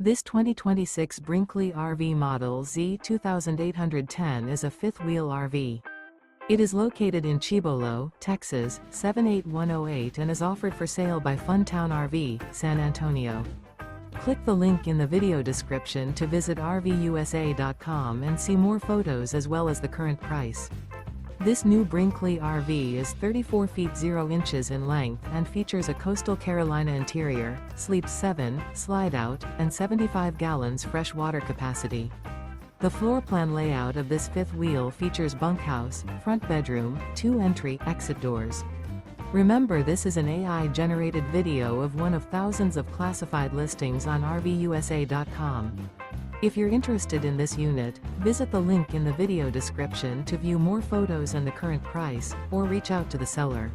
This 2026 Brinkley RV Model Z 2810 is a fifth-wheel RV. It is located in Cibolo, Texas, 78108 and is offered for sale by Funtown RV, San Antonio. Click the link in the video description to visit RVUSA.com and see more photos as well as the current price. This new Brinkley RV is 34 feet 0 inches in length and features a Coastal Carolina interior, sleeps 7, slide-out, and 75 gallons fresh water capacity. The floor plan layout of this fifth wheel features bunkhouse, front bedroom, 2 entry/exit doors. Remember, this is an AI-generated video of one of thousands of classified listings on RVUSA.com. If you're interested in this unit, visit the link in the video description to view more photos and the current price, or reach out to the seller.